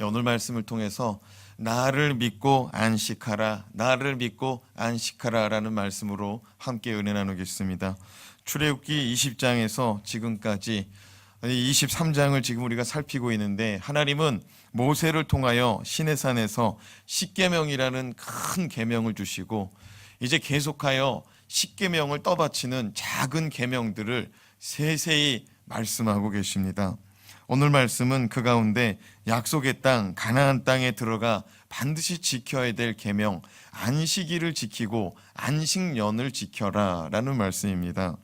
오늘 말씀을 통해서 나를 믿고 안식하라, 나를 믿고 안식하라 라는 말씀으로 함께 은혜 나누겠습니다. 출애굽기 20장에서 지금까지 23장을 지금 우리가 살피고 있는데, 하나님은 모세를 통하여 시내산에서 십계명이라는 큰 계명을 주시고, 이제 계속하여 십계명을 떠받치는 작은 계명들을 세세히 말씀하고 계십니다. 오늘 말씀은 그 가운데 약속의 땅 가나안 땅에 들어가 반드시 지켜야 될 계명 안식일을 지키고 안식년을 지켜라 라는 말씀입니다.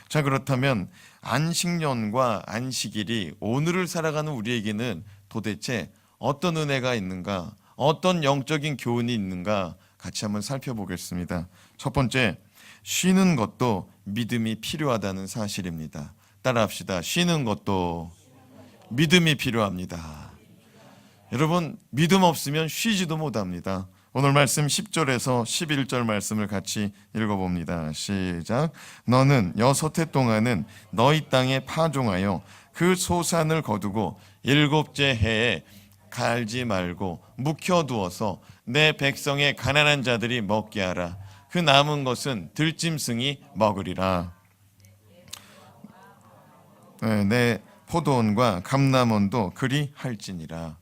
자, 그렇다면 안식년과 안식일이 오늘을 살아가는 우리에게는 도대체 어떤 은혜가 있는가, 어떤 영적인 교훈이 있는가 같이 한번 살펴보겠습니다. 첫 번째, 쉬는 것도 믿음이 필요하다는 사실입니다. 따라합시다. 쉬는 것도 믿음이 필요합니다. 여러분, 믿음 없으면 쉬지도 못합니다. 오늘 말씀 10절에서 11절 말씀을 같이 읽어봅니다. 시작. 너는 6해 동안은 너희 땅에 파종하여 그 소산을 거두고 7째 해에 갈지 말고 묵혀두어서 내 백성의 가난한 자들이 먹게 하라. 그 남은 것은 들짐승이 먹으리라. 내 포도원과 감람원도 그리 할지니라.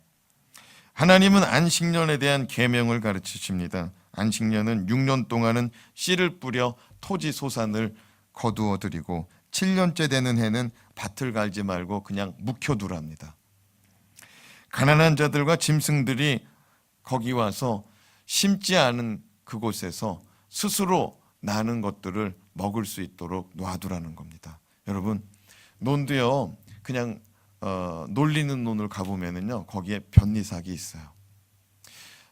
하나님은 안식년에 대한 계명을 가르치십니다. 안식년은 6년 동안은 씨를 뿌려 토지 소산을 거두어 드리고 7년째 되는 해는 밭을 갈지 말고 그냥 묵혀두랍니다. 가난한 자들과 짐승들이 거기 와서 심지 않은 그곳에서 스스로 나는 것들을 먹을 수 있도록 놔두라는 겁니다. 여러분, 논도요, 그냥 놀리는 논을 가보면은요, 거기에 변리삭이 있어요.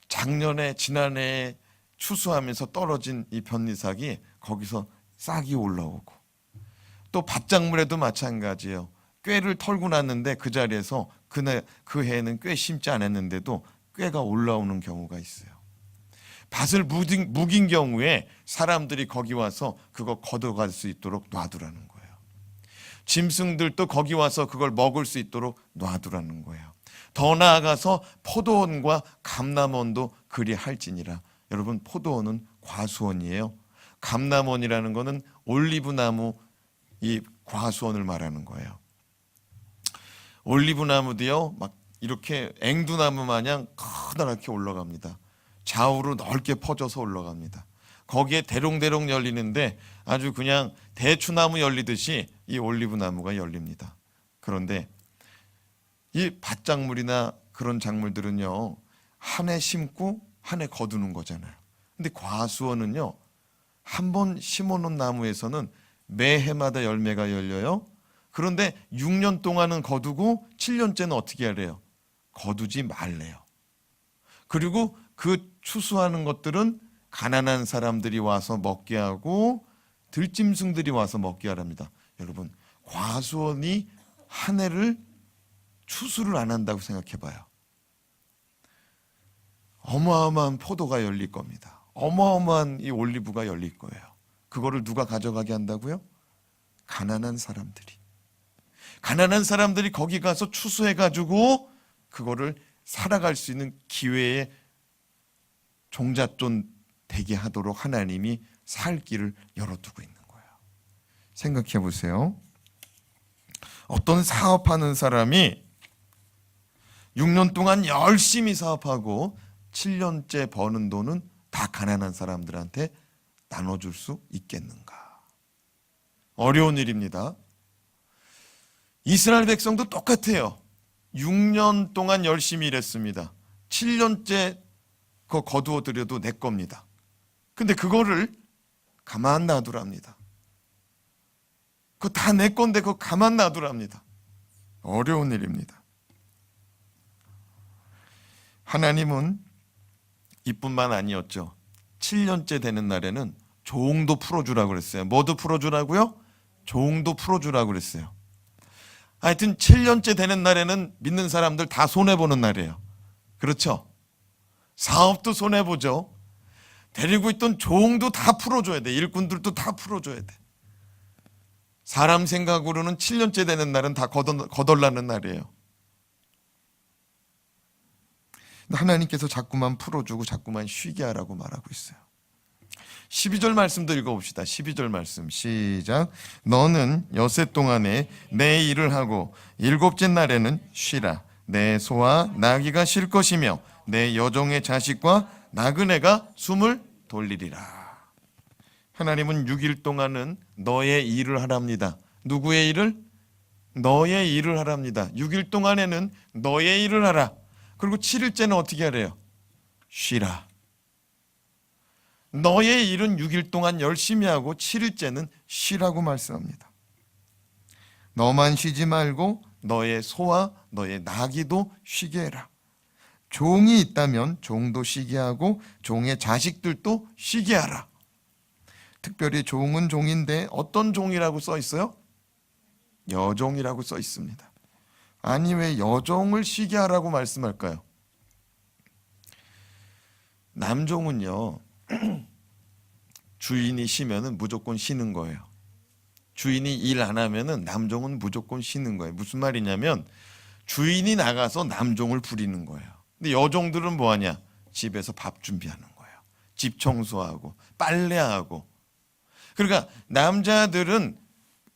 지난해에 추수하면서 떨어진 이 변리삭이 거기서 싹이 올라오고, 또 밭작물에도 마찬가지예요. 꾀를 털고 났는데 그 자리에서 그 해에는 꾀 심지 않았는데도 꾀가 올라오는 경우가 있어요. 밭을 묵인 경우에 사람들이 거기 와서 그거 걷어갈 수 있도록 놔두라는 거예요. 짐승들도 거기 와서 그걸 먹을 수 있도록 놔두라는 거예요. 더 나아가서 포도원과 감람원도 그리 할지니라. 여러분, 포도원은 과수원이에요. 감람원이라는 거는 올리브나무 이 과수원을 말하는 거예요. 올리브나무도요, 막 이렇게 앵두나무 마냥 커다랗게 올라갑니다. 좌우로 넓게 퍼져서 올라갑니다. 거기에 대롱대롱 열리는데 아주 그냥 대추나무 열리듯이 이 올리브나무가 열립니다. 그런데 이 밭작물이나 그런 작물들은요, 한 해 심고 한 해 거두는 거잖아요. 근데 과수원은요, 한 번 심어놓은 나무에서는 매해마다 열매가 열려요. 그런데 6년 동안은 거두고 7년째는 어떻게 하래요? 거두지 말래요. 그리고 그 추수하는 것들은 가난한 사람들이 와서 먹게 하고 들짐승들이 와서 먹게 하랍니다. 여러분, 과수원이 한 해를 추수를 안 한다고 생각해 봐요. 어마어마한 포도가 열릴 겁니다. 어마어마한 이 올리브가 열릴 거예요. 그거를 누가 가져가게 한다고요? 가난한 사람들이. 가난한 사람들이 거기 가서 추수해가지고 그거를 살아갈 수 있는 기회에 종잣돈 되게 하도록 하나님이 살 길을 열어두고 있는 거예요. 생각해 보세요. 어떤 사업하는 사람이 6년 동안 열심히 사업하고 7년째 버는 돈은 다 가난한 사람들한테 나눠줄 수 있겠는가? 어려운 일입니다. 이스라엘 백성도 똑같아요. 6년 동안 열심히 일했습니다. 7년째 그거 거두어 드려도 내 겁니다. 근데 그거를 가만 놔두랍니다. 그거 다 내 건데 그거 가만 놔두랍니다. 어려운 일입니다. 하나님은 이뿐만 아니었죠. 7년째 되는 날에는 종도 풀어주라고 그랬어요. 뭐도 풀어주라고요? 종도 풀어주라고 그랬어요. 하여튼 7년째 되는 날에는 믿는 사람들 다 손해보는 날이에요. 그렇죠? 사업도 손해보죠. 데리고 있던 종도 다 풀어줘야 돼. 일꾼들도 다 풀어줘야 돼. 사람 생각으로는 7년째 되는 날은 다 거덜나는 날이에요. 하나님께서 자꾸만 풀어주고 자꾸만 쉬게 하라고 말하고 있어요. 12절 말씀도 읽어봅시다. 12절 말씀 시작. 너는 여세 동안에 내 일을 하고 일곱째 날에는 쉬라. 내 소와 나귀가 쉴 것이며 내 여종의 자식과 나그네가 숨을 돌리리라. 하나님은 6일 동안은 너의 일을 하랍니다. 누구의 일을? 너의 일을 하랍니다. 6일 동안에는 너의 일을 하라. 그리고 7일째는 어떻게 하래요? 쉬라. 너의 일은 6일 동안 열심히 하고 7일째는 쉬라고 말씀합니다. 너만 쉬지 말고 너의 소와 너의 나귀도 쉬게 해라. 종이 있다면 종도 쉬게 하고 종의 자식들도 쉬게 하라. 특별히 종은 종인데 어떤 종이라고 써 있어요? 여종이라고 써 있습니다. 아니 왜 여종을 쉬게 하라고 말씀할까요? 남종은요 주인이 쉬면은 무조건 쉬는 거예요. 주인이 일 안 하면은 남종은 무조건 쉬는 거예요. 무슨 말이냐면 주인이 나가서 남종을 부리는 거예요. 근데 여종들은 뭐하냐? 집에서 밥 준비하는 거예요. 집 청소하고 빨래하고. 그러니까 남자들은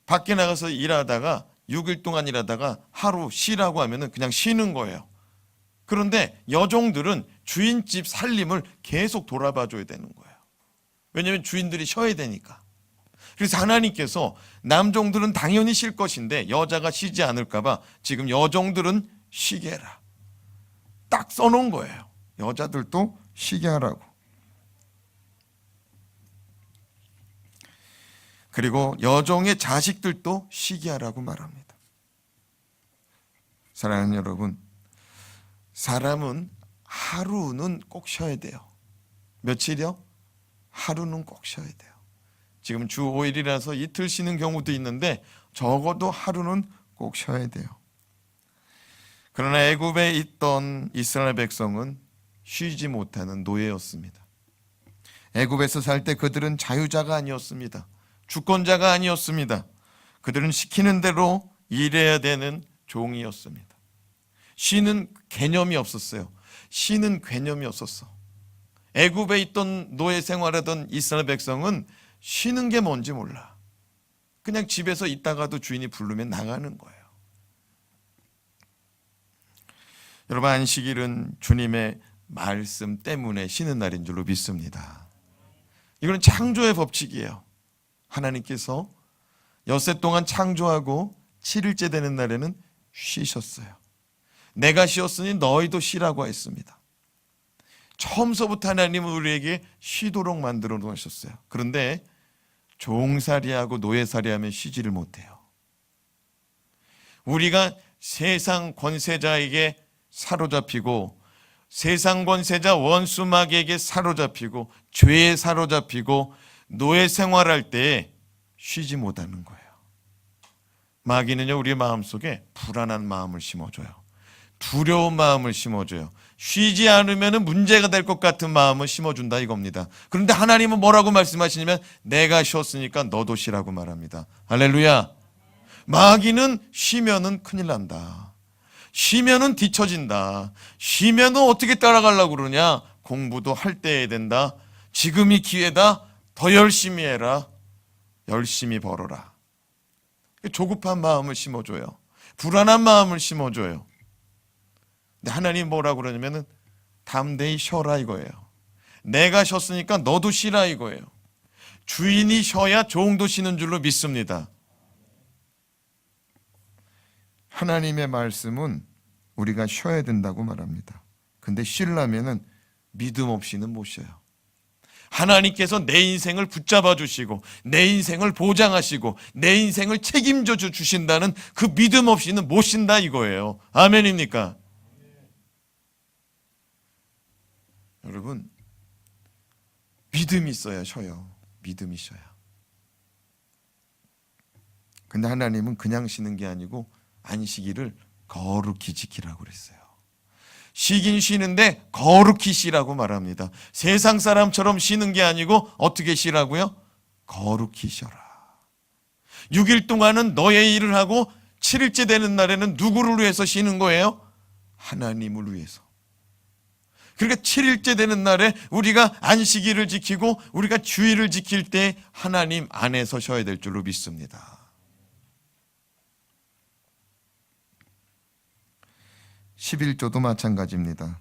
밖에 나가서 일하다가 6일 동안 일하다가 하루 쉬라고 하면은 그냥 쉬는 거예요. 그런데 여종들은 주인집 살림을 계속 돌아봐 줘야 되는 거예요. 왜냐하면 주인들이 쉬어야 되니까. 그래서 하나님께서 남종들은 당연히 쉴 것인데 여자가 쉬지 않을까 봐 지금 여종들은 쉬게 해라. 딱 써놓은 거예요. 여자들도 쉬게 하라고. 그리고 여종의 자식들도 쉬게 하라고 말합니다. 사랑하는 여러분, 사람은 하루는 꼭 쉬어야 돼요. 며칠이요? 하루는 꼭 쉬어야 돼요. 지금 주 5일이라서 이틀 쉬는 경우도 있는데 적어도 하루는 꼭 쉬어야 돼요. 그러나 애굽에 있던 이스라엘 백성은 쉬지 못하는 노예였습니다. 애굽에서 살 때 그들은 자유자가 아니었습니다. 주권자가 아니었습니다. 그들은 시키는 대로 일해야 되는 종이었습니다. 쉬는 개념이 없었어요. 쉬는 개념이 없었어. 애굽에 있던 노예 생활하던 이스라엘 백성은 쉬는 게 뭔지 몰라. 그냥 집에서 있다가도 주인이 부르면 나가는 거예요. 여러분, 안식일은 주님의 말씀 때문에 쉬는 날인 줄로 믿습니다. 이거는 창조의 법칙이에요. 하나님께서 엿새 동안 창조하고 7일째 되는 날에는 쉬셨어요. 내가 쉬었으니 너희도 쉬라고 했습니다. 처음서부터 하나님은 우리에게 쉬도록 만들어 놓으셨어요. 그런데 종살이하고 노예살이하면 쉬지를 못해요. 우리가 세상 권세자에게 사로잡히고 세상 권세자 원수마귀에게 사로잡히고 죄에 사로잡히고 노예 생활할 때 쉬지 못하는 거예요. 마귀는요, 우리의 마음속에 불안한 마음을 심어줘요. 두려운 마음을 심어줘요. 쉬지 않으면 문제가 될 것 같은 마음을 심어준다 이겁니다. 그런데 하나님은 뭐라고 말씀하시냐면 내가 쉬었으니까 너도 쉬라고 말합니다. 할렐루야. 마귀는 쉬면은 큰일 난다. 쉬면은 뒤처진다. 쉬면은 어떻게 따라가려고 그러냐. 공부도 할 때 해야 된다. 지금이 기회다. 더 열심히 해라. 열심히 벌어라. 조급한 마음을 심어줘요. 불안한 마음을 심어줘요. 근데 하나님 뭐라고 그러냐면은 담대히 쉬어라 이거예요. 내가 쉬었으니까 너도 쉬라 이거예요. 주인이 쉬어야 종도 쉬는 줄로 믿습니다. 하나님의 말씀은 우리가 쉬어야 된다고 말합니다. 근데 쉬려면은 믿음 없이는 못 쉬어요. 하나님께서 내 인생을 붙잡아 주시고 내 인생을 보장하시고 내 인생을 책임져 주신다는 그 믿음 없이는 못 쉰다 이거예요. 아멘입니까? 여러분, 믿음이 있어야 쉬어요. 믿음이 쉬어야. 근데 하나님은 그냥 쉬는 게 아니고 안식일을 거룩히 지키라고 그랬어요. 쉬긴 쉬는데 거룩히 쉬라고 말합니다. 세상 사람처럼 쉬는 게 아니고 어떻게 쉬라고요? 거룩히 쉬어라. 6일 동안은 너의 일을 하고 7일째 되는 날에는 누구를 위해서 쉬는 거예요? 하나님을 위해서. 그러니까 7일째 되는 날에 우리가 안식일을 지키고 우리가 주일을 지킬 때 하나님 안에 서셔야 될 줄로 믿습니다. 11조도 마찬가지입니다.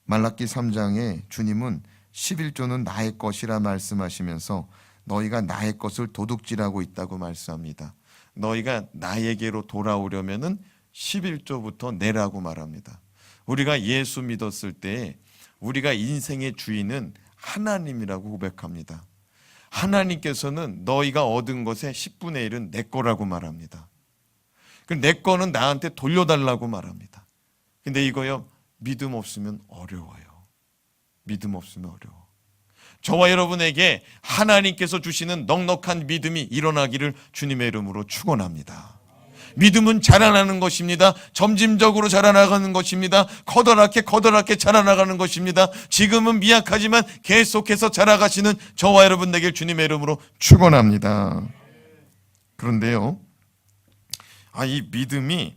말라기 3장에 주님은 11조는 나의 것이라 말씀하시면서 너희가 나의 것을 도둑질하고 있다고 말씀합니다. 너희가 나에게로 돌아오려면은 11조부터 내라고 말합니다. 우리가 예수 믿었을 때 우리가 인생의 주인은 하나님이라고 고백합니다. 하나님께서는 너희가 얻은 것의 10분의 1은 내 거라고 말합니다. 내 거는 나한테 돌려달라고 말합니다. 근데 이거요, 믿음 없으면 어려워요. 믿음 없으면 어려워. 저와 여러분에게 하나님께서 주시는 넉넉한 믿음이 일어나기를 주님의 이름으로 축원합니다. 믿음은 자라나는 것입니다. 점진적으로 자라나가는 것입니다. 커다랗게 자라나가는 것입니다. 지금은 미약하지만 계속해서 자라가시는 저와 여러분 되길 주님의 이름으로 축원합니다. 그런데요, 이 믿음이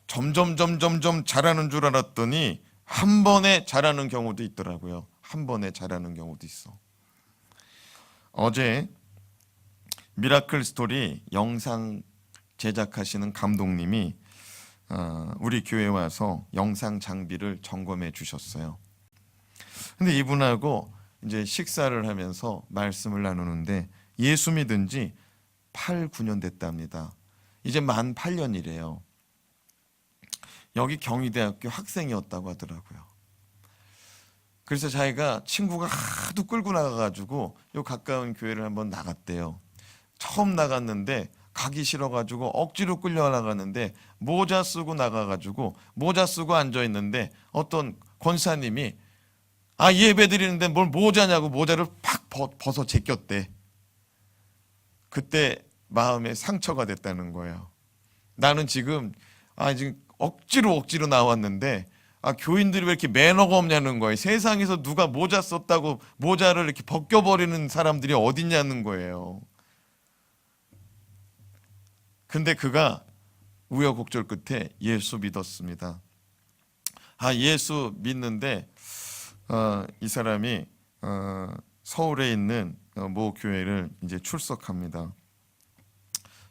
점점 자라는 줄 알았더니 한 번에 자라는 경우도 있더라고요. 한 번에 자라는 경우도 있어. 어제 미라클 스토리 영상 제작하시는 감독님이 우리 교회에 와서 영상 장비를 점검해 주셨어요. 근데 이분하고 이제 식사를 하면서 말씀을 나누는데 예수 믿은 지 8, 9년 됐답니다. 이제 만 8년이래요. 여기 경희대학교 학생이었다고 하더라고요. 그래서 자기가 친구가 하도 끌고 나가가지고 요 가까운 교회를 한번 나갔대요. 처음 나갔는데 가기 싫어가지고 억지로 끌려 나가는데 모자 쓰고 나가가지고 모자 쓰고 앉아있는데 어떤 권사님이 예배 드리는데 뭘 모자냐고 모자를 팍 벗어 제꼈대. 그때 마음에 상처가 됐다는 거예요. 나는 지금 억지로 나왔는데 교인들이 왜 이렇게 매너가 없냐는 거예요. 세상에서 누가 모자 썼다고 모자를 이렇게 벗겨버리는 사람들이 어딨냐는 거예요. 근데 그가 우여곡절 끝에 예수 믿었습니다. 예수 믿는데 이 사람이 서울에 있는 모 교회를 이제 출석합니다.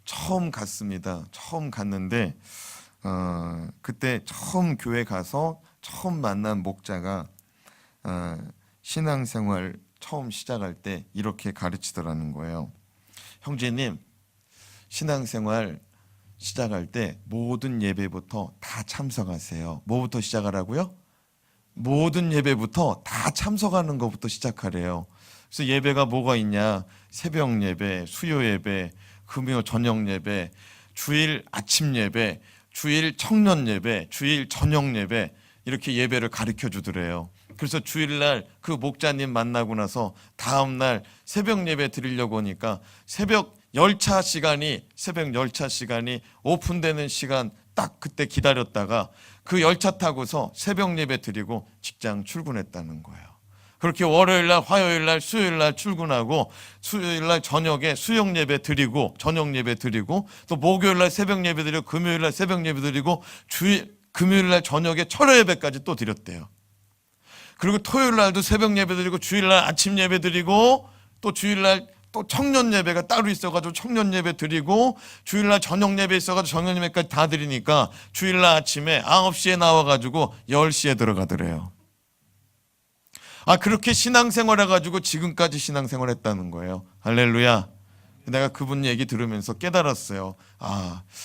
처음 갔습니다. 처음 갔는데 그때 처음 교회 가서 처음 만난 목자가 신앙생활 처음 시작할 때 이렇게 가르치더라는 거예요. 형제님, 신앙생활 시작할 때 모든 예배부터 다 참석하세요. 뭐부터 시작하라고요? 모든 예배부터 다 참석하는 것부터 시작하래요. 그래서 예배가 뭐가 있냐? 새벽 예배, 수요 예배, 금요 저녁 예배, 주일 아침 예배, 주일 청년 예배, 주일 저녁 예배, 이렇게 예배를 가르쳐 주더래요. 그래서 주일날 그 목자님 만나고 나서 다음날 새벽 예배 드리려고 하니까 새벽 열차 시간이 오픈되는 시간 딱 그때 기다렸다가 그 열차 타고서 새벽 예배 드리고 직장 출근했다는 거예요. 그렇게 월요일날, 화요일날, 수요일날 출근하고 수요일날 저녁에 수영 예배 드리고 저녁 예배 드리고 또 목요일날 새벽 예배 드리고 금요일날 새벽 예배 드리고 금요일날 저녁에 철야 예배까지 또 드렸대요. 그리고 토요일날도 새벽 예배 드리고 주일날 아침 예배 드리고 또 주일날 또 청년 예배가 따로 있어가지고 청년 예배 드리고 주일날 저녁 예배 있어가지고 저녁 예배까지 다 드리니까 주일날 아침에 9시에 나와가지고 10시에 들어가더래요. 그렇게 신앙생활 해가지고 지금까지 신앙생활 했다는 거예요. 할렐루야. 내가 그분 얘기 들으면서 깨달았어요.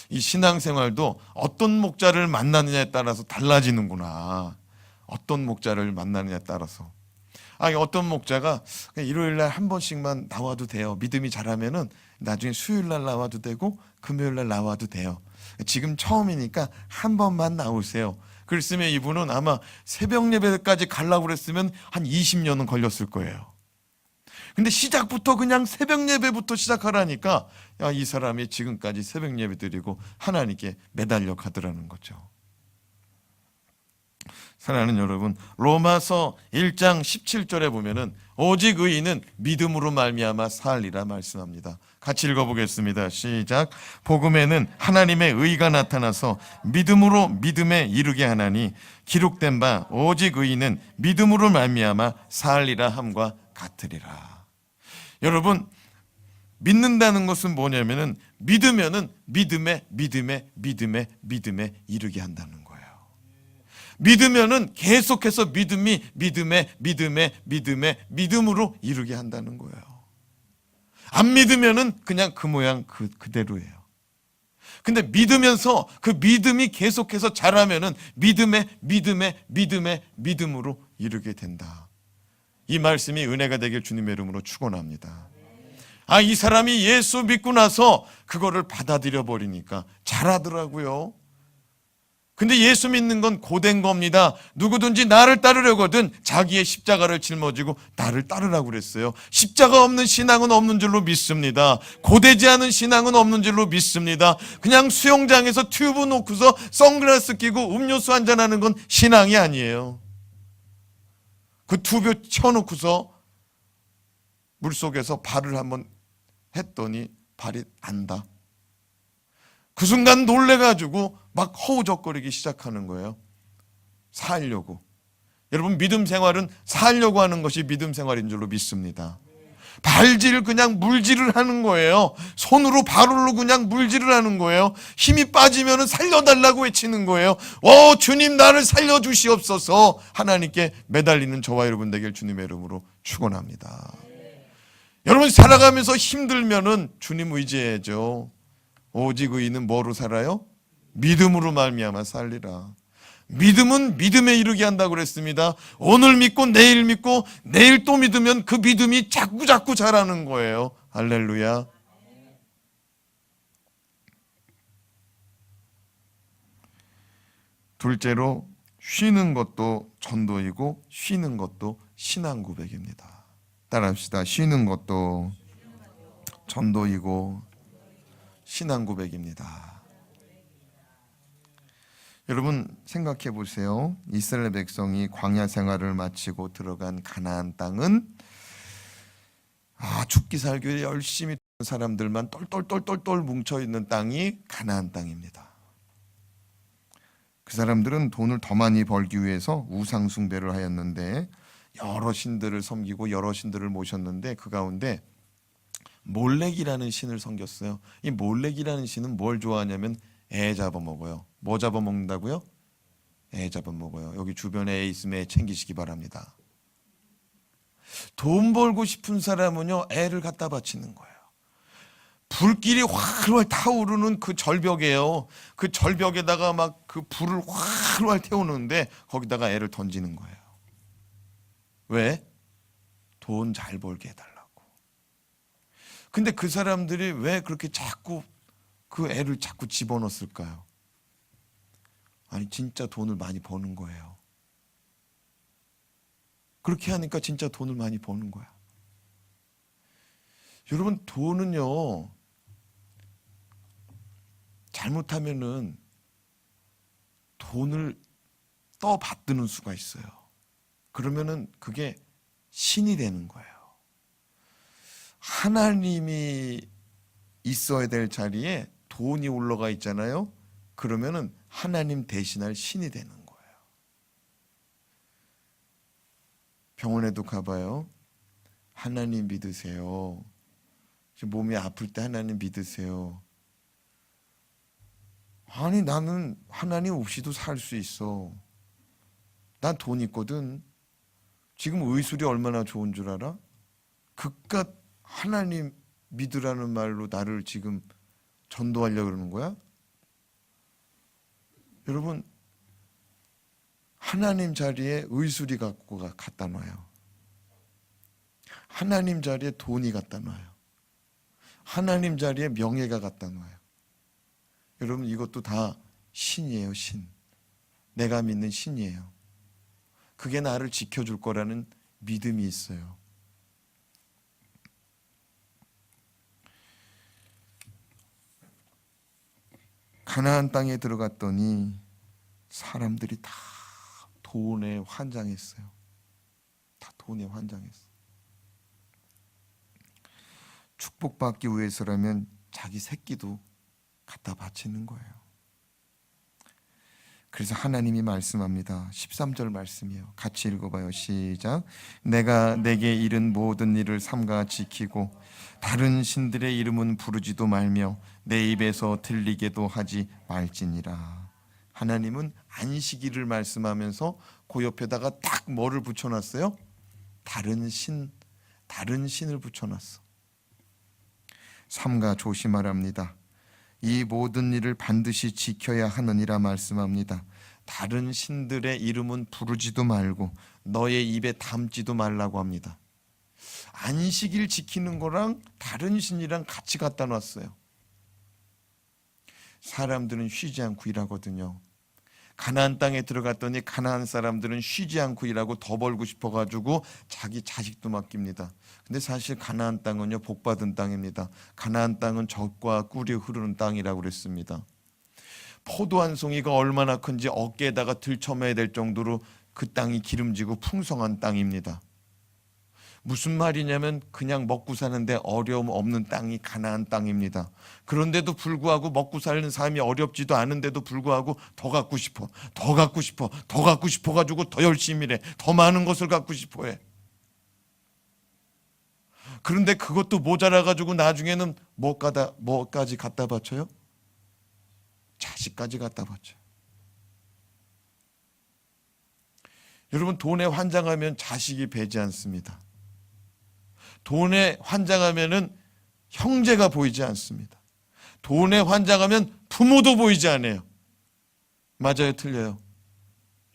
이 신앙생활도 어떤 목자를 만나느냐에 따라서 달라지는구나. 어떤 목자를 만나느냐에 따라서. 어떤 목자가 일요일날 한 번씩만 나와도 돼요. 믿음이 자라면은 나중에 수요일날 나와도 되고 금요일날 나와도 돼요. 지금 처음이니까 한 번만 나오세요. 그랬으면 이분은 아마 새벽 예배까지 가려고 그랬으면 한 20년은 걸렸을 거예요. 근데 시작부터 그냥 새벽 예배부터 시작하라니까 이 사람이 지금까지 새벽 예배 드리고 하나님께 매달려 가더라는 거죠. 사랑하는 여러분, 로마서 1장 17절에 보면은 오직 의인은 믿음으로 말미암아 살리라 말씀합니다. 같이 읽어보겠습니다. 시작. 복음에는 하나님의 의가 나타나서 믿음으로 믿음에 이르게 하나니 기록된 바 오직 의인은 믿음으로 말미암아 살리라 함과 같으리라. 여러분, 믿는다는 것은 뭐냐면은 믿으면은 믿음에 이르게 한다는 거예요. 믿으면은 계속해서 믿음으로 이르게 한다는 거예요. 안 믿으면은 그냥 그 모양 그대로예요. 근데 믿으면서 그 믿음이 계속해서 자라면은 믿음으로 이르게 된다. 이 말씀이 은혜가 되길 주님의 이름으로 축원합니다. 이 사람이 예수 믿고 나서 그거를 받아들여 버리니까 잘하더라고요. 근데 예수 믿는 건 고된 겁니다. 누구든지 나를 따르려거든 자기의 십자가를 짊어지고 나를 따르라고 그랬어요. 십자가 없는 신앙은 없는 줄로 믿습니다. 고되지 않은 신앙은 없는 줄로 믿습니다. 그냥 수영장에서 튜브 놓고서 선글라스 끼고 음료수 한잔하는 건 신앙이 아니에요. 그 튜브 쳐놓고서 물속에서 발을 한번 했더니 발이 안다. 그 순간 놀래가지고 막 허우적거리기 시작하는 거예요. 살려고. 여러분, 믿음 생활은 살려고 하는 것이 믿음 생활인 줄로 믿습니다. 발질 그냥 물질을 하는 거예요. 손으로 발로 그냥 물질을 하는 거예요. 힘이 빠지면 살려달라고 외치는 거예요. 주님 나를 살려주시옵소서. 하나님께 매달리는 저와 여러분 되길 주님의 이름으로 축원합니다. 여러분, 살아가면서 힘들면은 주님 의지해야죠. 오직 의인은 뭐로 살아요? 믿음으로 말미암아 살리라. 믿음은 믿음에 이르게 한다고 그랬습니다. 오늘 믿고 내일 또 믿으면 그 믿음이 자꾸 자라는 거예요. 할렐루야. 둘째로, 쉬는 것도 전도이고 쉬는 것도 신앙 고백입니다. 따라합시다. 쉬는 것도 전도이고 신앙 고백입니다. 여러분, 생각해 보세요. 이스라엘 백성이 광야 생활을 마치고 들어간 가나안 땅은 죽기 살기 열심히 사람들만 똘똘 뭉쳐 있는 땅이 가나안 땅입니다. 그 사람들은 돈을 더 많이 벌기 위해서 우상 숭배를 하였는데 여러 신들을 섬기고 여러 신들을 모셨는데 그 가운데 몰렉이라는 신을 섬겼어요. 이 몰렉이라는 신은 뭘 좋아하냐면 애 잡아먹어요. 뭐 잡아먹는다고요? 애 잡아먹어요. 여기 주변에 애 있으면 애 챙기시기 바랍니다. 돈 벌고 싶은 사람은요, 애를 갖다 바치는 거예요. 불길이 활활 타오르는 그 절벽이에요. 그 절벽에다가 막 그 불을 활활 태우는데 거기다가 애를 던지는 거예요. 왜? 돈 잘 벌게 해달라고. 근데 그 사람들이 왜 그렇게 자꾸 그 애를 자꾸 집어넣었을까요? 아니, 진짜 돈을 많이 버는 거예요. 그렇게 하니까 진짜 돈을 많이 버는 거야. 여러분, 돈은요, 잘못하면은 돈을 떠받드는 수가 있어요. 그러면은 그게 신이 되는 거예요. 하나님이 있어야 될 자리에 돈이 올라가 있잖아요. 그러면은 하나님 대신할 신이 되는 거예요. 병원에도 가봐요. 하나님 믿으세요. 몸이 아플 때 하나님 믿으세요. 아니, 나는 하나님 없이도 살 수 있어. 난 돈 있거든. 지금 의술이 얼마나 좋은 줄 알아? 그깟 하나님 믿으라는 말로 나를 지금 전도하려고 그러는 거야? 여러분, 하나님 자리에 의술이 갖다 놔요. 하나님 자리에 돈이 갖다 놔요. 하나님 자리에 명예가 갖다 놔요. 여러분, 이것도 다 신이에요. 신. 내가 믿는 신이에요. 그게 나를 지켜줄 거라는 믿음이 있어요. 가나안 땅에 들어갔더니 사람들이 다 돈에 환장했어요. 다 돈에 환장했어. 축복받기 위해서라면 자기 새끼도 갖다 바치는 거예요. 그래서 하나님이 말씀합니다. 13절 말씀이에요. 같이 읽어봐요. 시작. 내가 내게 이른 모든 일을 삼가 지키고 다른 신들의 이름은 부르지도 말며 내 입에서 들리게도 하지 말지니라. 하나님은 안식일을 말씀하면서 그 옆에다가 딱 뭐를 붙여놨어요? 다른 신을 붙여놨어. 삼가 조심하랍니다. 이 모든 일을 반드시 지켜야 하느니라 말씀합니다. 다른 신들의 이름은 부르지도 말고 너의 입에 담지도 말라고 합니다. 안식일 지키는 거랑 다른 신이랑 같이 갖다 놨어요. 사람들은 쉬지 않고 일하거든요. 가나안 땅에 들어갔더니 가나안 사람들은 쉬지 않고 일하고 더 벌고 싶어가지고 자기 자식도 맡깁니다. 근데 사실 가나안 땅은요, 복받은 땅입니다. 가나안 땅은 젖과 꿀이 흐르는 땅이라고 그랬습니다. 포도 한 송이가 얼마나 큰지 어깨에다가 들쳐매야 될 정도로 그 땅이 기름지고 풍성한 땅입니다. 무슨 말이냐면 그냥 먹고 사는데 어려움 없는 땅이 가나안 땅입니다. 그런데도 불구하고 먹고 사는 삶이 어렵지도 않은데도 불구하고 더 갖고 싶어, 더 갖고 싶어, 더 갖고 싶어가지고 더 열심히 일해, 더 많은 것을 갖고 싶어해. 그런데 그것도 모자라가지고 나중에는 뭐까지 갖다 바쳐요? 자식까지 갖다 바쳐요. 여러분, 돈에 환장하면 자식이 배지 않습니다. 돈에 환장하면은 형제가 보이지 않습니다. 돈에 환장하면 부모도 보이지 않아요. 맞아요, 틀려요?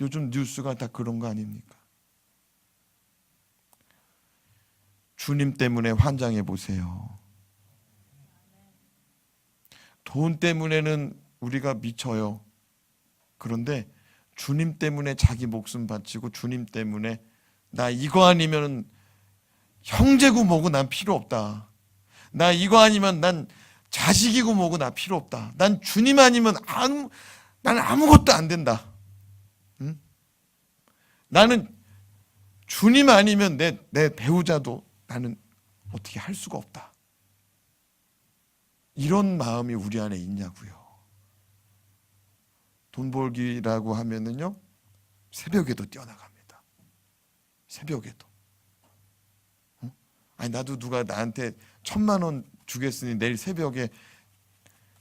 요즘 뉴스가 다 그런 거 아닙니까? 주님 때문에 환장해 보세요. 돈 때문에는 우리가 미쳐요. 그런데 주님 때문에 자기 목숨 바치고 주님 때문에 나 이거 아니면 형제고 뭐고 난 필요 없다. 나 이거 아니면 난 자식이고 뭐고 나 필요 없다. 난 주님 아니면 난 아무것도 안 된다. 응? 나는 주님 아니면 내 배우자도 나는 어떻게 할 수가 없다. 이런 마음이 우리 안에 있냐고요. 돈 벌기라고 하면은요, 새벽에도 뛰어나갑니다. 새벽에도. 아니, 나도 누가 나한테 1,000,000원 주겠으니 내일 새벽에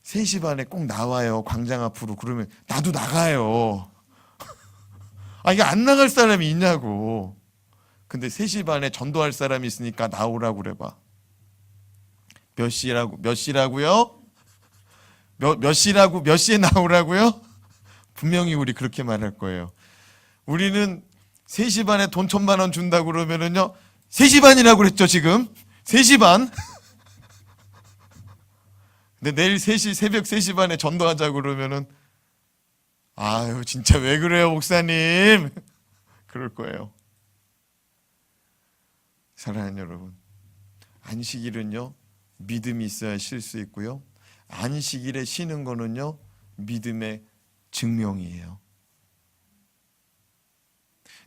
3시 반에 꼭 나와요, 광장 앞으로. 그러면 나도 나가요. 아, 이게 안 나갈 사람이 있냐고. 근데 3시 반에 전도할 사람이 있으니까 나오라고 그래봐. 몇 시라고요? 몇 시에 나오라고요? 분명히 우리 그렇게 말할 거예요. 우리는 3시 반에 돈 1,000,000원 준다고 그러면은요, 3시 반이라고 그랬죠, 지금? 3시 반? 근데 내일 새벽 3시 반에 전도하자고 그러면은, 아유, 진짜 왜 그래요, 목사님? 그럴 거예요. 사랑하는 여러분, 안식일은요, 믿음이 있어야 쉴 수 있고요, 안식일에 쉬는 거는요, 믿음의 증명이에요.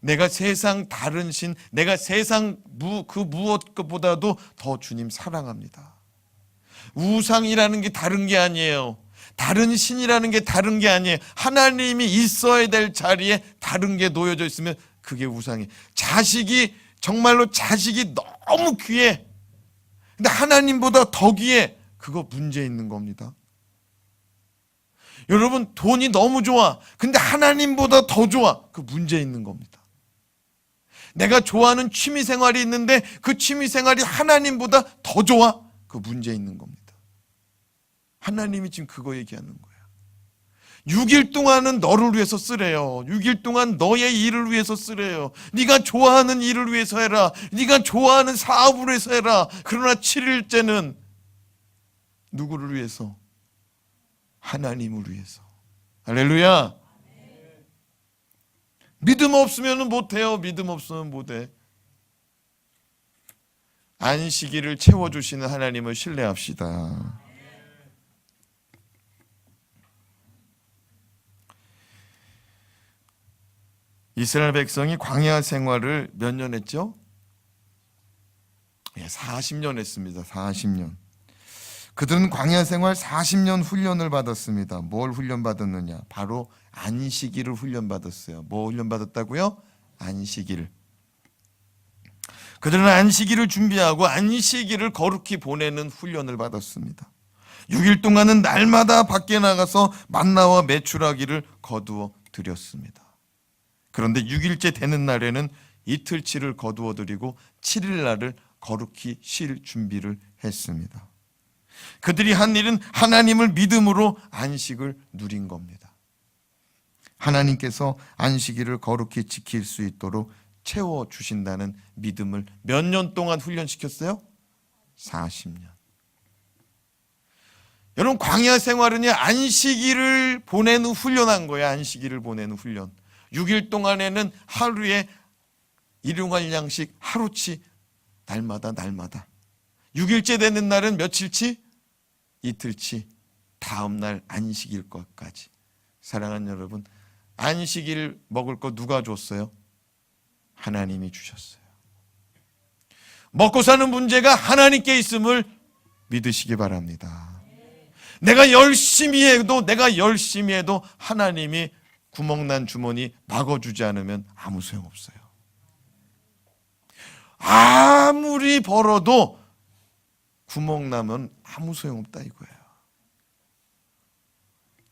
내가 세상 다른 신, 내가 세상 그 무엇보다도 더 주님 사랑합니다. 우상이라는 게 다른 게 아니에요. 다른 신이라는 게 다른 게 아니에요. 하나님이 있어야 될 자리에 다른 게 놓여져 있으면 그게 우상이에요. 정말로 자식이 너무 귀해. 근데 하나님보다 더 귀해. 그거 문제 있는 겁니다. 여러분, 돈이 너무 좋아. 근데 하나님보다 더 좋아. 그 문제 있는 겁니다. 내가 좋아하는 취미 생활이 있는데 그 취미 생활이 하나님보다 더 좋아. 그 문제 있는 겁니다. 하나님이 지금 그거 얘기하는 거예요. 6일 동안은 너를 위해서 쓰래요. 6일 동안 너의 일을 위해서 쓰래요. 네가 좋아하는 일을 위해서 해라. 네가 좋아하는 사업을 위해서 해라. 그러나 7일째는 누구를 위해서? 하나님을 위해서. 할렐루야. 믿음 없으면 못해요. 믿음 없으면 못해. 안식일을 채워주시는 하나님을 신뢰합시다. 이스라엘 백성이 광야 생활을 몇 년 했죠? 40년 했습니다. 40년. 그들은 광야 생활 40년 훈련을 받았습니다. 뭘 훈련받았느냐? 바로 안식일을 훈련받았어요. 뭐 훈련받았다고요? 안식일. 그들은 안식일을 준비하고 안식일을 거룩히 보내는 훈련을 받았습니다. 6일 동안은 날마다 밖에 나가서 만나와 메추라기를 거두어 드렸습니다. 그런데 6일째 되는 날에는 이틀치를 거두어 드리고 7일 날을 거룩히 쉴 준비를 했습니다. 그들이 한 일은 하나님을 믿음으로 안식을 누린 겁니다. 하나님께서 안식일을 거룩히 지킬 수 있도록 채워주신다는 믿음을 몇 년 동안 훈련시켰어요? 40년. 여러분, 광야 생활은 안식일을 보내는 훈련한 거예요. 안식일을 보내는 훈련. 6일 동안에는 하루에 일용할 양식 하루치, 날마다 6일째 되는 날은 며칠치? 이틀치, 다음 날 안식일 것까지. 사랑하는 여러분, 안식일 먹을 거 누가 줬어요? 하나님이 주셨어요. 먹고 사는 문제가 하나님께 있음을 믿으시기 바랍니다. 내가 열심히 해도 하나님이 구멍난 주머니 막아주지 않으면 아무 소용없어요. 아무리 벌어도 구멍나면 아무 소용없다 이거예요.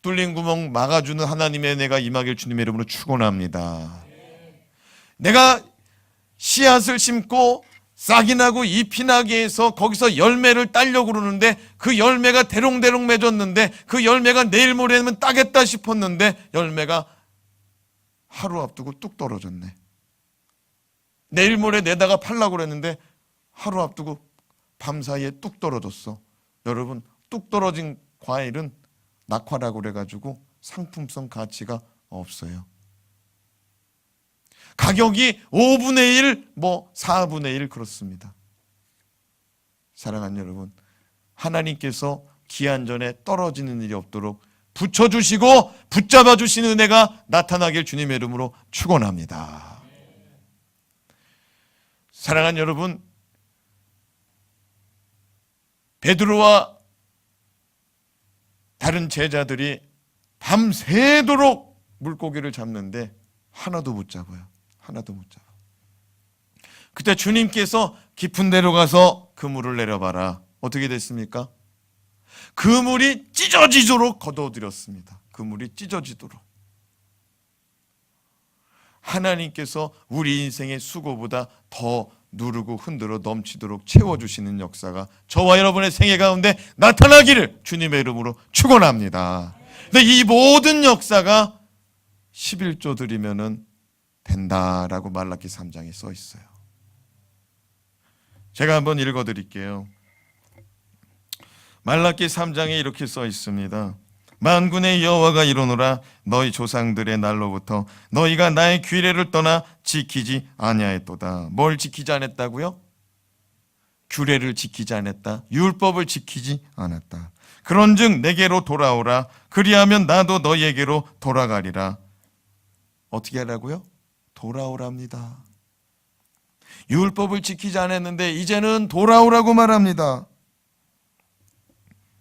뚫린 구멍 막아주는 하나님의 은혜가 임하길 주님의 이름으로 축원합니다. 내가 씨앗을 심고 싹이 나고 잎이 나게 해서 거기서 열매를 따려고 그러는데 그 열매가 대롱대롱 맺었는데 그 열매가 내일 모레면 따겠다 싶었는데 열매가 하루 앞두고 뚝 떨어졌네. 내일 모레 내다가 팔려고 그랬는데 하루 앞두고 밤사이에 뚝 떨어졌어. 여러분, 뚝 떨어진 과일은 낙화라고 그래가지고 상품성 가치가 없어요. 가격이 5분의 1, 4분의 1 그렇습니다. 사랑하는 여러분, 하나님께서 기한 전에 떨어지는 일이 없도록 붙여주시고 붙잡아 주시는 은혜가 나타나길 주님의 이름으로 축원합니다. 사랑하는 여러분, 베드로와 다른 제자들이 밤새도록 물고기를 잡는데 하나도 못 잡아요. 하나도 못 잡아. 그때 주님께서 깊은 데로 가서 그물을 내려봐라. 어떻게 됐습니까? 그물이 찢어지도록 거둬들였습니다. 그물이 찢어지도록. 하나님께서 우리 인생의 수고보다 더 누르고 흔들어 넘치도록 채워주시는 역사가 저와 여러분의 생애 가운데 나타나기를 주님의 이름으로 축원합니다. 근데 이 모든 역사가 11조 드리면은 된다라고 말라기 3장에 써 있어요. 제가 한번 읽어드릴게요. 말라기 3장에 이렇게 써 있습니다. 만군의 여호와가 이르노라 너희 조상들의 날로부터 너희가 나의 규례를 떠나 지키지 아니하였도다. 뭘 지키지 않았다고요? 규례를 지키지 않았다. 율법을 지키지 않았다. 그런즉 내게로 돌아오라. 그리하면 나도 너희에게로 돌아가리라. 어떻게 하라고요? 돌아오랍니다. 율법을 지키지 않았는데 이제는 돌아오라고 말합니다.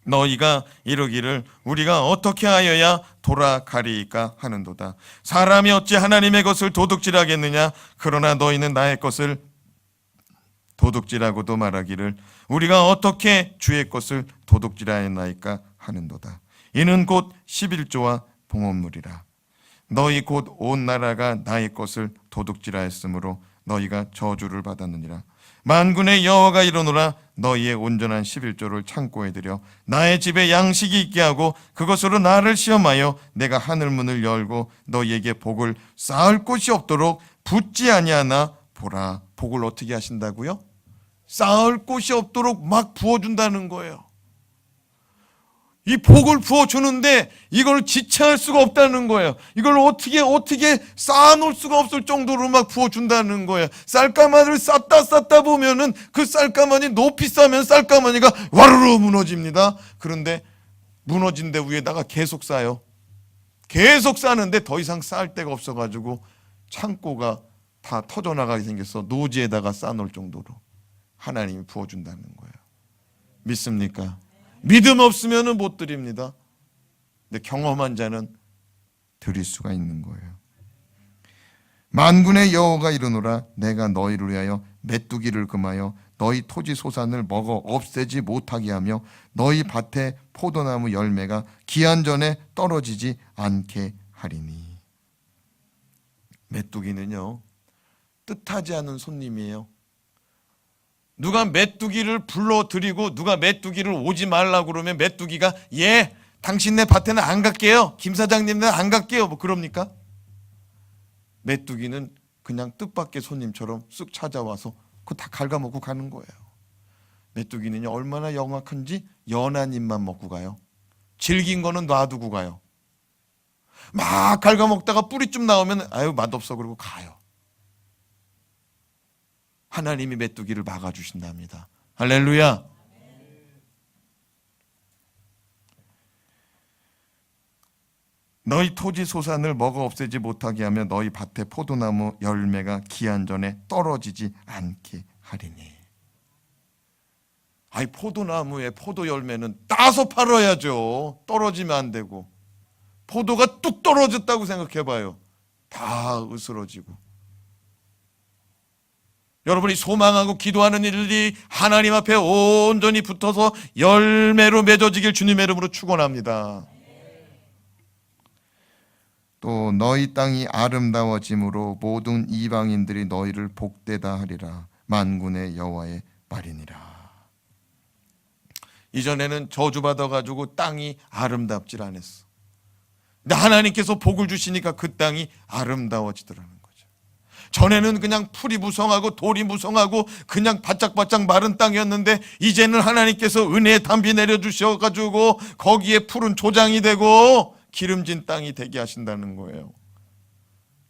너희가 이르기를 우리가 어떻게 하여야 돌아가리이까 하는도다. 사람이 어찌 하나님의 것을 도둑질하겠느냐? 그러나 너희는 나의 것을 도둑질하고도 말하기를 우리가 어떻게 주의 것을 도둑질하였나이까 하는도다. 이는 곧 11조와 봉헌물이라. 너희 곧 온 나라가 나의 것을 도둑질하였으므로 너희가 저주를 받았느니라. 만군의 여호와가 이르노라 너희의 온전한 11조를 창고에 들여 나의 집에 양식이 있게 하고 그것으로 나를 시험하여 내가 하늘 문을 열고 너희에게 복을 쌓을 곳이 없도록 붓지 아니하나 보라. 복을 어떻게 하신다고요? 쌓을 곳이 없도록 막 부어준다는 거예요. 이 복을 부어주는데 이걸 지체할 수가 없다는 거예요. 이걸 어떻게 쌓아놓을 수가 없을 정도로 막 부어준다는 거예요. 쌀가마니를 쌓다 보면은 그 쌀가마니 높이 쌓으면 쌀가마니가 와르르 무너집니다. 그런데 무너진 데 위에다가 계속 쌓아요. 계속 쌓는데 더 이상 쌓을 데가 없어가지고 창고가 다 터져나가게 생겨서 노지에다가 쌓아놓을 정도로 하나님이 부어준다는 거예요. 믿습니까? 믿음 없으면 못 드립니다. 근데 경험한 자는 드릴 수가 있는 거예요. 만군의 여호와가 이르노라 내가 너희를 위하여 메뚜기를 금하여 너희 토지 소산을 먹어 없애지 못하게 하며 너희 밭에 포도나무 열매가 기한 전에 떨어지지 않게 하리니. 메뚜기는요, 뜻하지 않은 손님이에요. 누가 메뚜기를 불러들이고 누가 메뚜기를 오지 말라고 그러면 메뚜기가 예, 당신네 밭에는 안 갈게요. 김 사장님네 안 갈게요. 뭐 그럽니까? 메뚜기는 그냥 뜻밖의 손님처럼 쓱 찾아와서 그거 다 갉아먹고 가는 거예요. 메뚜기는요, 얼마나 영악한지 연한 잎만 먹고 가요. 질긴 거는 놔두고 가요. 막 갉아먹다가 뿌리 좀 나오면 아유 맛없어 그러고 가요. 하나님이 메뚜기를 막아주신답니다. 할렐루야. 너희 토지 소산을 먹어 없애지 못하게 하며 너희 밭에 포도나무 열매가 기한 전에 떨어지지 않게 하리니. 아이, 포도나무에 포도 열매는 따서 팔아야죠. 떨어지면 안 되고. 포도가 뚝 떨어졌다고 생각해봐요. 다 으스러지고. 여러분이 소망하고 기도하는 일들이 하나님 앞에 온전히 붙어서 열매로 맺어지길 주님의 이름으로 축원합니다. 또 너희 땅이 아름다워짐으로 모든 이방인들이 너희를 복되다 하리라. 만군의 여호와의 말이니라. 이전에는 저주받아가지고 땅이 아름답질 않았어. 근데 하나님께서 복을 주시니까 그 땅이 아름다워지더라는 거죠. 전에는 그냥 풀이 무성하고 돌이 무성하고 그냥 바짝바짝 마른 땅이었는데 이제는 하나님께서 은혜의 담비 내려주셔가지고 거기에 푸른 조장이 되고 기름진 땅이 되게 하신다는 거예요.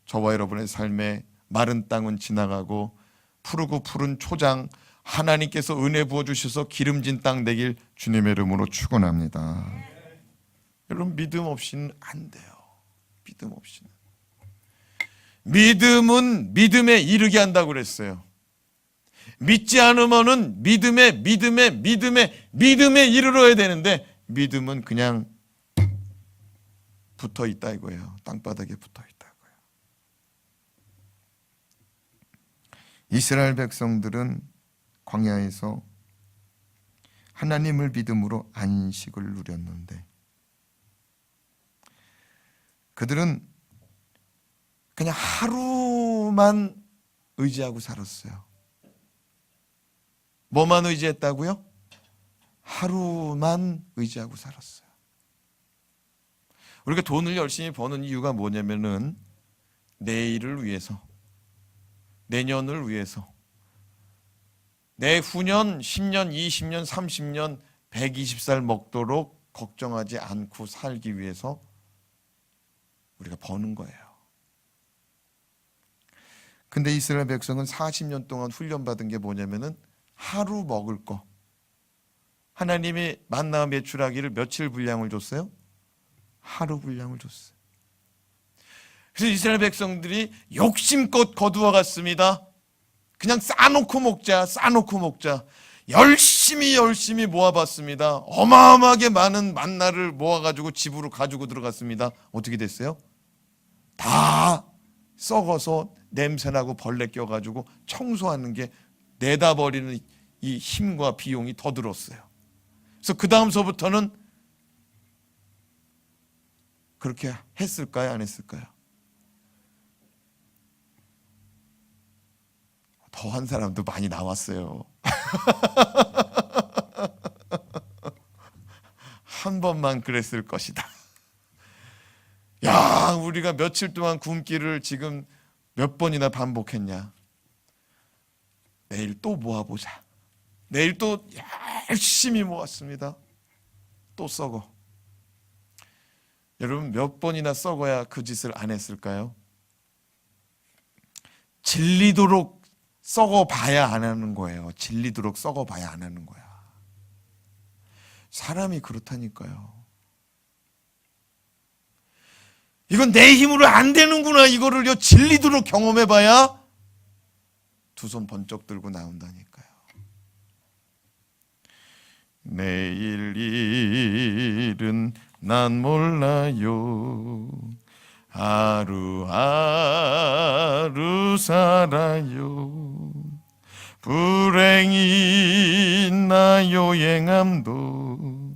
저와 여러분의 삶에 마른 땅은 지나가고 푸르고 푸른 초장, 하나님께서 은혜 부어주셔서 기름진 땅 되길 주님의 이름으로 축원합니다. 여러분, 믿음 없이는 안 돼요. 믿음 없이는. 믿음은 믿음에 이르게 한다고 그랬어요. 믿지 않으면은 믿음에 이르러야 되는데 믿음은 그냥 붙어 있다 이거예요. 땅바닥에 붙어 있다고요. 이스라엘 백성들은 광야에서 하나님을 믿음으로 안식을 누렸는데 그들은 그냥 하루만 의지하고 살았어요. 뭐만 의지했다고요? 하루만 의지하고 살았어요. 우리가 돈을 열심히 버는 이유가 뭐냐면은 내일을 위해서, 내년을 위해서, 내후년 10년, 20년, 30년, 120살 먹도록 걱정하지 않고 살기 위해서 우리가 버는 거예요. 근데 이스라엘 백성은 40년 동안 훈련받은 게 뭐냐면은 하루 먹을 거. 하나님이 만나 매출하기를 며칠 분량을 줬어요? 하루 분량을 줬어요. 그래서 이스라엘 백성들이 욕심껏 거두어 갔습니다. 그냥 싸놓고 먹자. 열심히 모아봤습니다. 어마어마하게 많은 만나를 모아가지고 집으로 가지고 들어갔습니다. 어떻게 됐어요? 다 썩어서 냄새나고 벌레 껴가지고 청소하는 게 내다 버리는 이 힘과 비용이 더 들었어요. 그래서 그 다음서부터는 그렇게 했을까요? 안 했을까요? 더한 사람도 많이 나왔어요. 한 번만 그랬을 것이다. 야, 우리가 며칠 동안 굶기를 지금 몇 번이나 반복했냐. 내일 또 모아보자. 내일 또 열심히 모았습니다. 또 썩어. 여러분, 몇 번이나 썩어야 그 짓을 안 했을까요? 질리도록 썩어봐야 안 하는 거예요. 질리도록 썩어봐야 안 하는 거야. 사람이 그렇다니까요. 이건 내 힘으로 안 되는구나, 이거를요 진리도록 경험해봐야 두 손 번쩍 들고 나온다니까요. 내일 일은 난 몰라요. 하루하루 살아요. 불행이 나요 행함도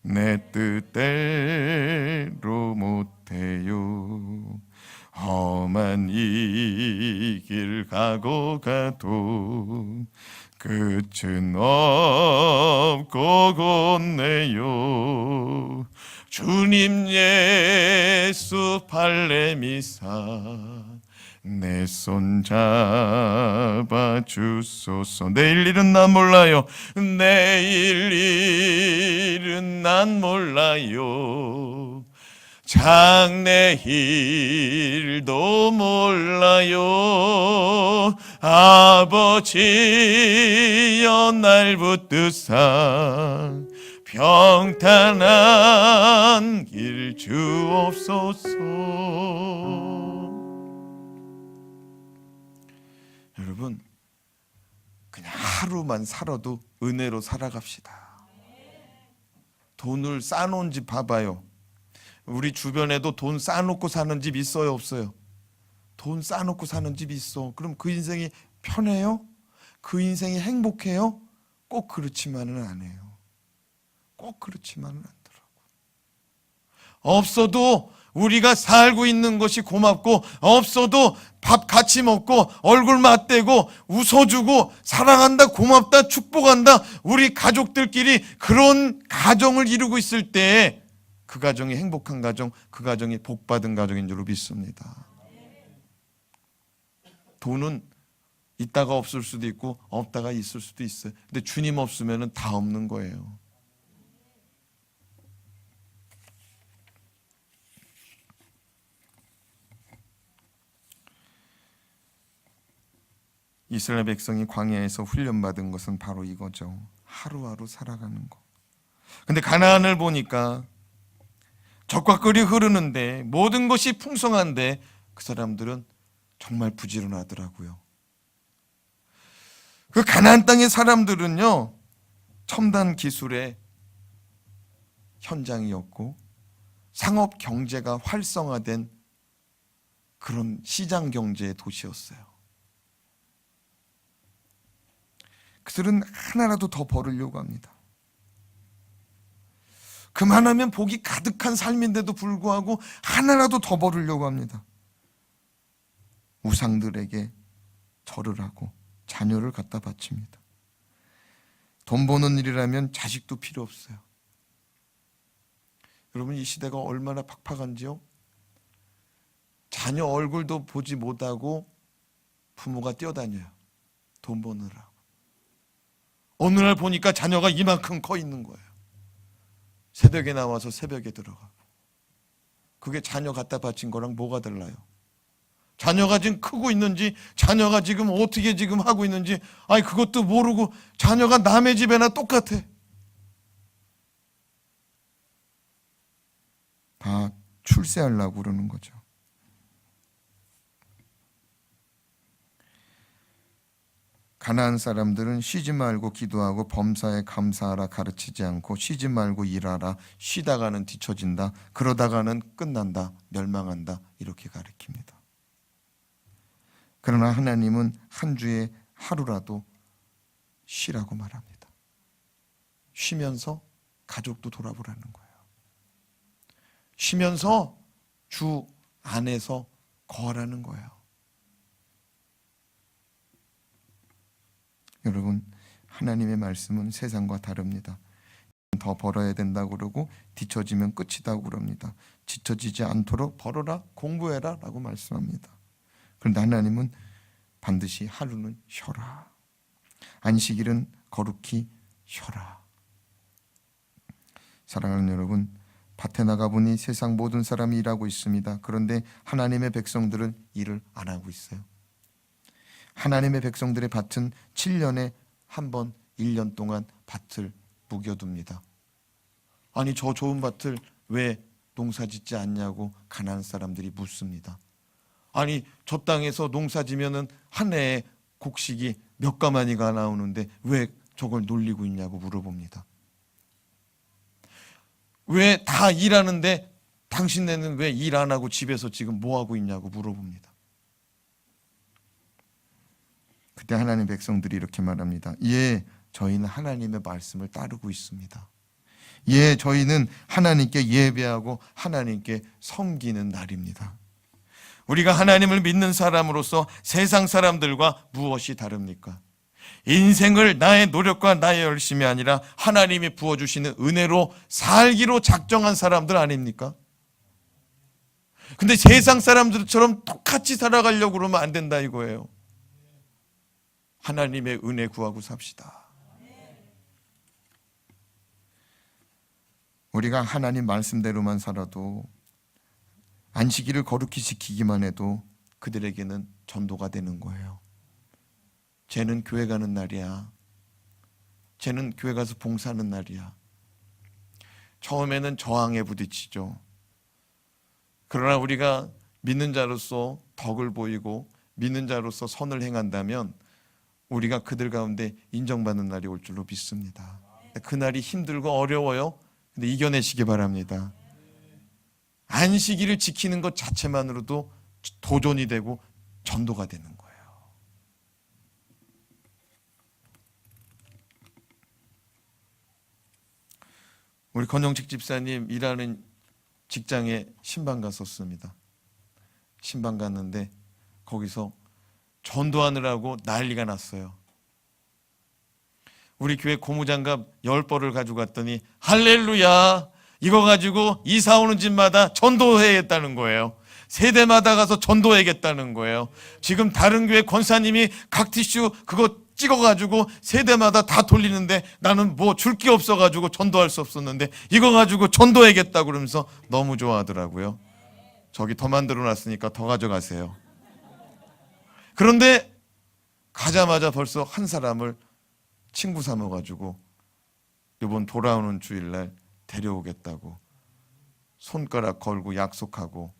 내 뜻대로 못해요. 험한 이 길 가고 가도 끝은 없고 곧네요. 주님 예수 발레미사 내 손 잡아 주소서. 내일 일은 난 몰라요. 내일 일은 난 몰라요. 장래일도 몰라요. 아버지여 날 붙드사 평탄한 길 주옵소서. 여러분, 그냥 하루만 살아도 은혜로 살아갑시다. 돈을 쌓아놓은 집 봐봐요. 우리 주변에도 돈 쌓아놓고 사는 집 있어요, 없어요? 돈 쌓아놓고 사는 집이 있어. 그럼 그 인생이 편해요? 그 인생이 행복해요? 꼭 그렇지만은 않아요. 꼭 그렇지만은 않더라고. 없어도 우리가 살고 있는 것이 고맙고, 없어도 밥 같이 먹고 얼굴 맞대고 웃어주고 사랑한다, 고맙다, 축복한다, 우리 가족들끼리 그런 가정을 이루고 있을 때 그 가정이 행복한 가정, 그 가정이 복받은 가정인 줄 믿습니다. 돈은 있다가 없을 수도 있고 없다가 있을 수도 있어요. 근데 주님 없으면 다 없는 거예요. 이스라엘 백성이 광야에서 훈련받은 것은 바로 이거죠. 하루하루 살아가는 거. 근데 가나안을 보니까 적과 꿀이 흐르는데, 모든 것이 풍성한데 그 사람들은 정말 부지런하더라고요. 그 가나안 땅의 사람들은요, 첨단 기술의 현장이었고 상업 경제가 활성화된 그런 시장 경제의 도시였어요. 그들은 하나라도 더 벌으려고 합니다. 그만하면 복이 가득한 삶인데도 불구하고 하나라도 더 벌으려고 합니다. 우상들에게 절을 하고 자녀를 갖다 바칩니다. 돈 버는 일이라면 자식도 필요 없어요. 여러분, 이 시대가 얼마나 팍팍한지요? 자녀 얼굴도 보지 못하고 부모가 뛰어다녀요. 돈 버느라고. 어느 날 보니까 자녀가 이만큼 커 있는 거예요. 새벽에 나와서 새벽에 들어가고. 그게 자녀 갖다 바친 거랑 뭐가 달라요? 자녀가 지금 크고 있는지, 자녀가 지금 어떻게 지금 하고 있는지, 아니 그것도 모르고 자녀가 남의 집에나 똑같아. 다 출세하려고 그러는 거죠. 가나안 사람들은 쉬지 말고 기도하고 범사에 감사하라 가르치지 않고, 쉬지 말고 일하라, 쉬다가는 뒤처진다, 그러다가는 끝난다, 멸망한다, 이렇게 가르칩니다. 그러나 하나님은 한 주에 하루라도 쉬라고 말합니다. 쉬면서 가족도 돌아보라는 거예요. 쉬면서 주 안에서 거하라는 거예요. 여러분, 하나님의 말씀은 세상과 다릅니다. 더 벌어야 된다고 그러고 뒤처지면 끝이다고 그럽니다. 지쳐지지 않도록 벌어라, 공부해라 라고 말씀합니다. 그런데 하나님은 반드시 하루는 쉬어라. 안식일은 거룩히 쉬어라. 사랑하는 여러분, 밭에 나가보니 세상 모든 사람이 일하고 있습니다. 그런데 하나님의 백성들은 일을 안 하고 있어요. 하나님의 백성들의 밭은 7년에 한 번 1년 동안 밭을 묵여둡니다. 아니 저 좋은 밭을 왜 농사짓지 않냐고 가나안 사람들이 묻습니다. 아니, 저 땅에서 농사지면은 한 해에 곡식이 몇 가마니가 나오는데 왜 저걸 놀리고 있냐고 물어봅니다. 왜 다 일하는데 당신네는 왜 일 안 하고 집에서 지금 뭐 하고 있냐고 물어봅니다. 그때 하나님 백성들이 이렇게 말합니다. 예, 저희는 하나님의 말씀을 따르고 있습니다. 예, 저희는 하나님께 예배하고 하나님께 섬기는 날입니다. 우리가 하나님을 믿는 사람으로서 세상 사람들과 무엇이 다릅니까? 인생을 나의 노력과 나의 열심이 아니라 하나님이 부어주시는 은혜로 살기로 작정한 사람들 아닙니까? 근데 세상 사람들처럼 똑같이 살아가려고 그러면 안 된다 이거예요. 하나님의 은혜 구하고 삽시다. 우리가 하나님 말씀대로만 살아도, 안식일을 거룩히 지키기만 해도 그들에게는 전도가 되는 거예요. 쟤는 교회 가는 날이야. 쟤는 교회 가서 봉사하는 날이야. 처음에는 저항에 부딪히죠. 그러나 우리가 믿는 자로서 덕을 보이고 믿는 자로서 선을 행한다면 우리가 그들 가운데 인정받는 날이 올 줄로 믿습니다. 그 날이 힘들고 어려워요. 근데 이겨내시기 바랍니다. 안식일을 지키는 것 자체만으로도 도전이 되고 전도가 되는 거예요. 우리 권영식 집사님 일하는 직장에 신방 갔었습니다. 신방 갔는데 거기서 전도하느라고 난리가 났어요. 우리 교회 고무장갑 10벌을 가지고 갔더니 할렐루야, 이거 가지고 이사 오는 집마다 전도해야겠다는 거예요. 세대마다 가서 전도해야겠다는 거예요. 지금 다른 교회 권사님이 각 티슈 그거 찍어가지고 세대마다 다 돌리는데 나는 뭐 줄 게 없어가지고 전도할 수 없었는데 이거 가지고 전도해야겠다 그러면서 너무 좋아하더라고요. 저기 더 만들어 놨으니까 더 가져가세요. 그런데 가자마자 벌써 한 사람을 친구 삼아가지고 이번 돌아오는 주일날 데려오겠다고 손가락 걸고 약속하고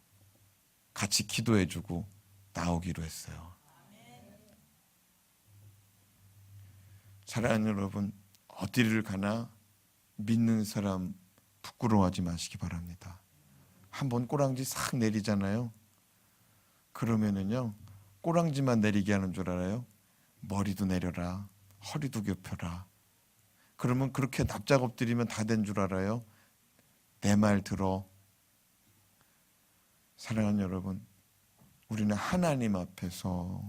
같이 기도해주고 나오기로 했어요. 사랑하는 여러분, 어디를 가나 믿는 사람 부끄러워하지 마시기 바랍니다. 한번 꼬랑지 싹 내리잖아요. 그러면은요, 꼬랑지만 내리게 하는 줄 알아요? 머리도 내려라, 허리도 굽혀라. 그러면 그렇게 납작 엎드리면 다 된 줄 알아요? 내 말 들어. 사랑하는 여러분, 우리는 하나님 앞에서,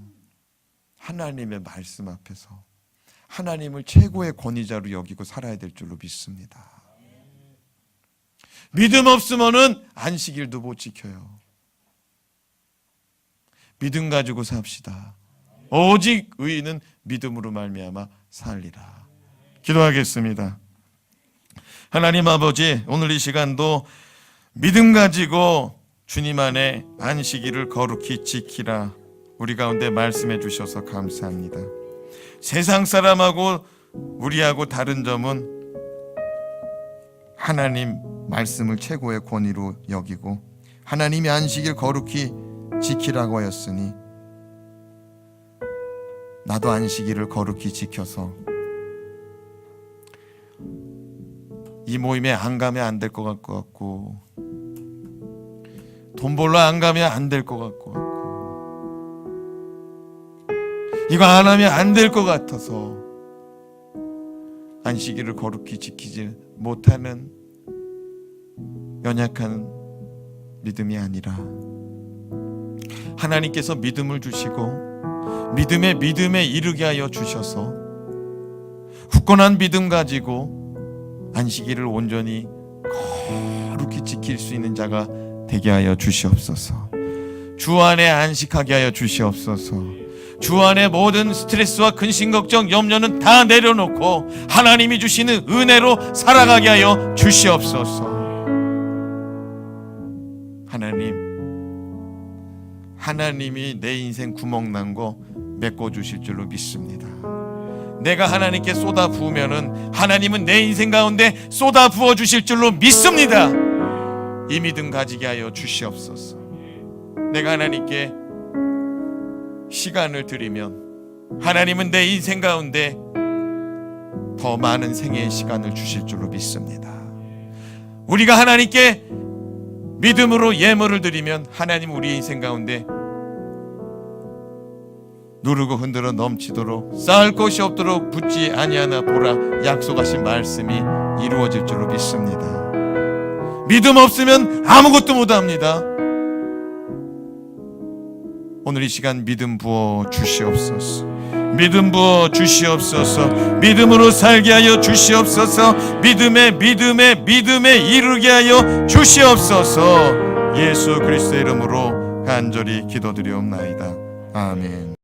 하나님의 말씀 앞에서 하나님을 최고의 권위자로 여기고 살아야 될 줄로 믿습니다. 믿음 없으면은 안식일도 못 지켜요. 믿음 가지고 삽시다. 오직 의인은 믿음으로 말미암아 살리라. 기도하겠습니다. 하나님 아버지, 오늘 이 시간도 믿음 가지고 주님 안에 안식일을 거룩히 지키라 우리 가운데 말씀해 주셔서 감사합니다. 세상 사람하고 우리하고 다른 점은 하나님 말씀을 최고의 권위로 여기고 하나님이 안식일 거룩히 지키라고 하였으니 나도 안식일을 거룩히 지켜서 이 모임에 안 가면 안 될 것 같고 돈 벌러 안 가면 안 될 것 같고 이거 안 하면 안 될 것 같아서 안식일을 거룩히 지키지 못하는 연약한 믿음이 아니라 하나님께서 믿음을 주시고 믿음에 이르게 하여 주셔서 굳건한 믿음 가지고 안식일을 온전히 거룩히 지킬 수 있는 자가 되게 하여 주시옵소서. 주 안에 안식하게 하여 주시옵소서. 주 안에 모든 스트레스와 근심 걱정 염려는 다 내려놓고 하나님이 주시는 은혜로 살아가게 하여 주시옵소서. 하나님이 내 인생 구멍난 거 메꿔주실 줄로 믿습니다. 내가 하나님께 쏟아 부으면은 하나님은 내 인생 가운데 쏟아 부어 주실 줄로 믿습니다. 이 믿음 가지게 하여 주시옵소서. 내가 하나님께 시간을 드리면 하나님은 내 인생 가운데 더 많은 생애의 시간을 주실 줄로 믿습니다. 우리가 하나님께 믿음으로 예물을 드리면 하나님 우리 인생 가운데 누르고 흔들어 넘치도록 쌓을 것이 없도록 붙지 아니하나 보라 약속하신 말씀이 이루어질 줄로 믿습니다. 믿음 없으면 아무것도 못합니다. 오늘 이 시간 믿음 부어 주시옵소서. 믿음 부어 주시옵소서. 믿음으로 살게 하여 주시옵소서. 믿음에 이르게 하여 주시옵소서. 예수 그리스도의 이름으로 간절히 기도드리옵나이다. 아멘.